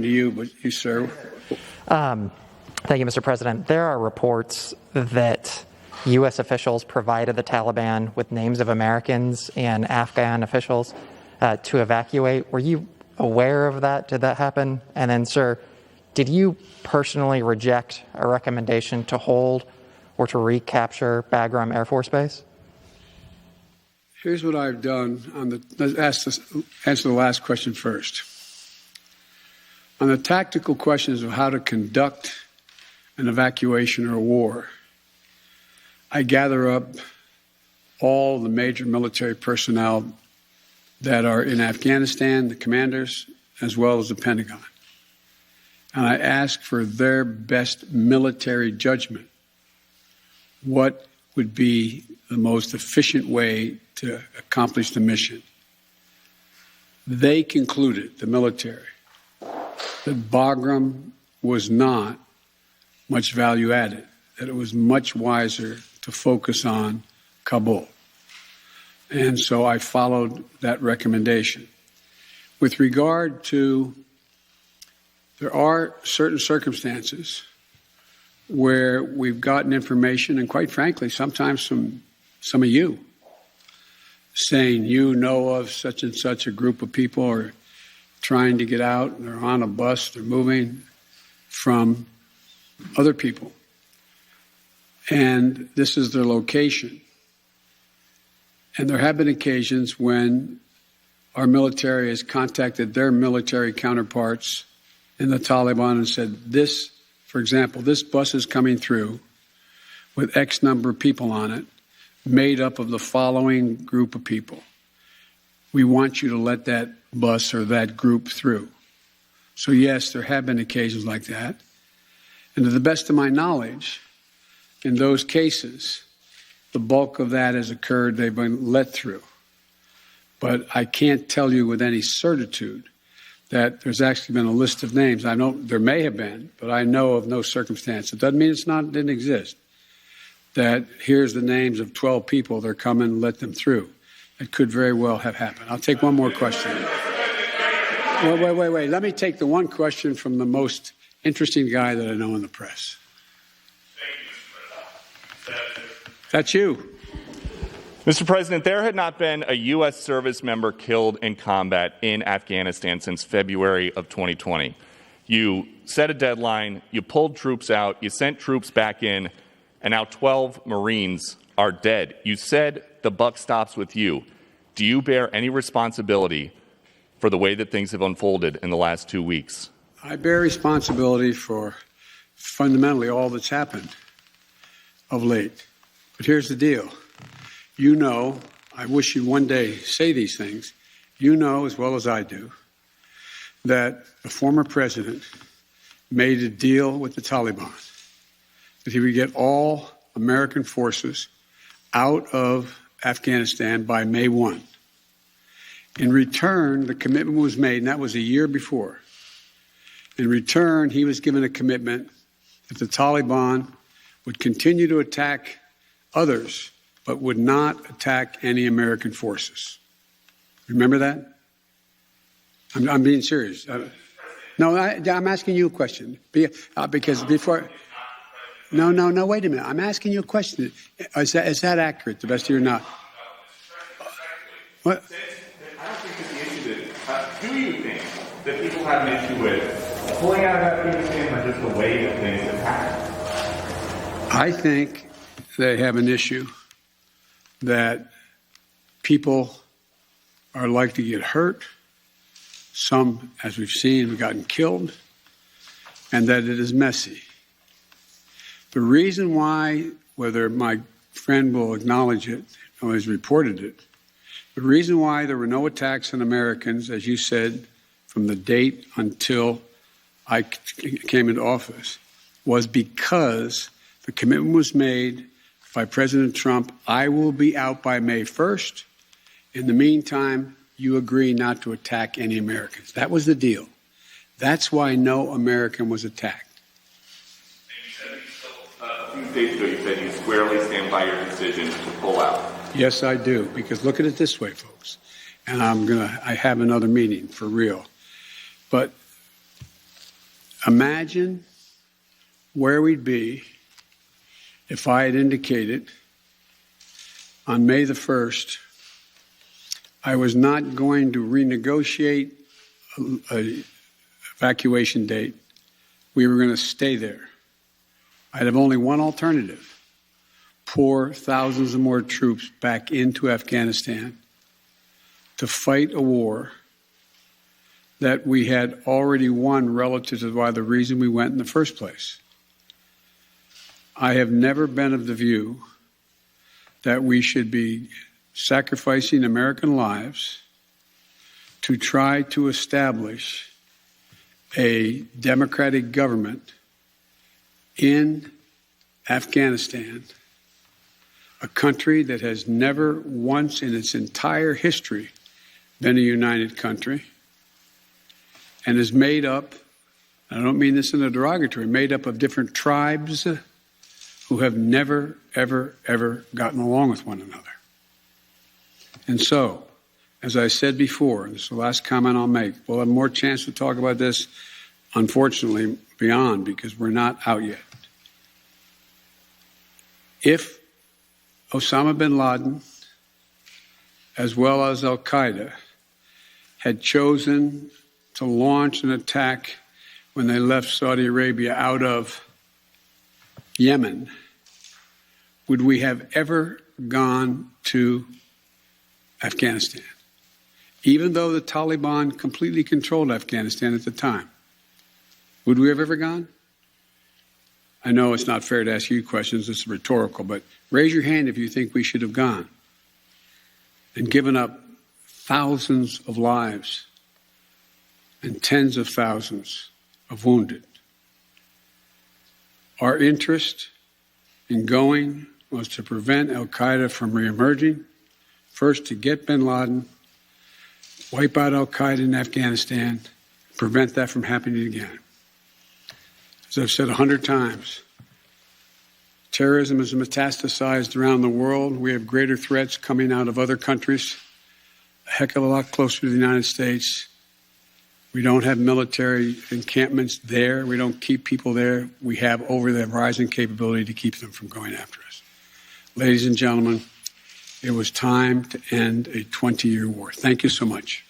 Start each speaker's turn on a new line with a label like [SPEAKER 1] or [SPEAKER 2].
[SPEAKER 1] To you, but you, sir.
[SPEAKER 2] Thank you, Mr. President. There are reports that U.S. officials provided the Taliban with names of Americans and Afghan officials to evacuate. Were you aware of that? Did that happen? And then, sir, did you personally reject a recommendation to hold or to recapture Bagram Air Force Base?
[SPEAKER 1] Here's what I've done. Let's answer the last question first. On the tactical questions of how to conduct an evacuation or a war, I gather up all the major military personnel that are in Afghanistan, the commanders, as well as the Pentagon. And I ask for their best military judgment. What would be the most efficient way to accomplish the mission? They concluded, the military, that Bagram was not much value added, that it was much wiser to focus on Kabul. And so I followed that recommendation. With regard to, there are certain circumstances where we've gotten information, and quite frankly, sometimes from some of you, saying you know of such and such a group of people or trying to get out, and they're on a bus, they're moving from other people. And this is their location. And there have been occasions when our military has contacted their military counterparts in the Taliban and said, this, for example, this bus is coming through with X number of people on it, made up of the following group of people. We want you to let that bus or that group through. So yes, there have been occasions like that. And to the best of my knowledge, in those cases, the bulk of that has occurred, they've been let through. But I can't tell you with any certitude that there's actually been a list of names. I know there may have been, but I know of no circumstance. It doesn't mean it didn't exist. That here's the names of 12 people, they're coming, let them through. It could very well have happened. I'll take one more question. Wait. Let me take the one question from the most interesting guy that I know in the press. That's you.
[SPEAKER 3] Mr. President, there had not been a U.S. service member killed in combat in Afghanistan since February of 2020. You set a deadline, you pulled troops out, you sent troops back in, and now 12 Marines are dead. You said the buck stops with you. Do you bear any responsibility for the way that things have unfolded in the last 2 weeks?
[SPEAKER 1] I bear responsibility for fundamentally all that's happened of late. But here's the deal. You know, I wish you'd one day say these things. You know as well as I do that the former president made a deal with the Taliban that he would get all American forces out of Afghanistan by May 1. In return, the commitment was made, and that was a year before. In return, he was given a commitment that the Taliban would continue to attack others, but would not attack any American forces. Remember that? I'm being serious. No, I'm asking you a question. Because before... No, wait a minute. I'm asking you a question. Is that accurate, to the best of your knowledge? What?
[SPEAKER 3] I don't think that the issue is, do you think that people have an issue with pulling out of Afghanistan or just the way that things have happened?
[SPEAKER 1] I think they have an issue that people are likely to get hurt. Some, as we've seen, have gotten killed, and that it is messy. The reason why, whether my friend will acknowledge it or has reported it, the reason why there were no attacks on Americans, as you said, from the date until I came into office, was because the commitment was made by President Trump, I will be out by May 1st. In the meantime, you agree not to attack any Americans. That was the deal. That's why no American was attacked.
[SPEAKER 3] A few days ago, you said you squarely stand by your decision to pull out.
[SPEAKER 1] Yes, I do, because look at it this way, folks, and I have another meeting for real. But Imagine where we'd be if I had indicated on May the 1st I was not going to renegotiate an evacuation date. We were going to stay there. I'd have only one alternative: pour thousands of more troops back into Afghanistan to fight a war that we had already won relative to why the reason we went in the first place. I have never been of the view that we should be sacrificing American lives to try to establish a democratic government in Afghanistan, a country that has never once in its entire history been a united country and is made up, I don't mean this in a derogatory, made up of different tribes who have never, ever, ever gotten along with one another. And so, as I said before, and this is the last comment I'll make, we'll have more chance to talk about this, unfortunately, beyond, because we're not out yet. If Osama bin Laden, as well as al-Qaeda, had chosen to launch an attack when they left Saudi Arabia out of Yemen, would we have ever gone to Afghanistan? Even though the Taliban completely controlled Afghanistan at the time, would we have ever gone? I know it's not fair to ask you questions, it's rhetorical, but raise your hand if you think we should have gone and given up thousands of lives and tens of thousands of wounded. Our interest in going was to prevent al-Qaeda from reemerging, first to get bin Laden, wipe out al-Qaeda in Afghanistan, prevent that from happening again. As I've said 100 times, terrorism is metastasized around the world. We have greater threats coming out of other countries, a heck of a lot closer to the United States. We don't have military encampments there. We don't keep people there. We have over-the-horizon capability to keep them from going after us. Ladies and gentlemen, it was time to end a 20-year war. Thank you so much.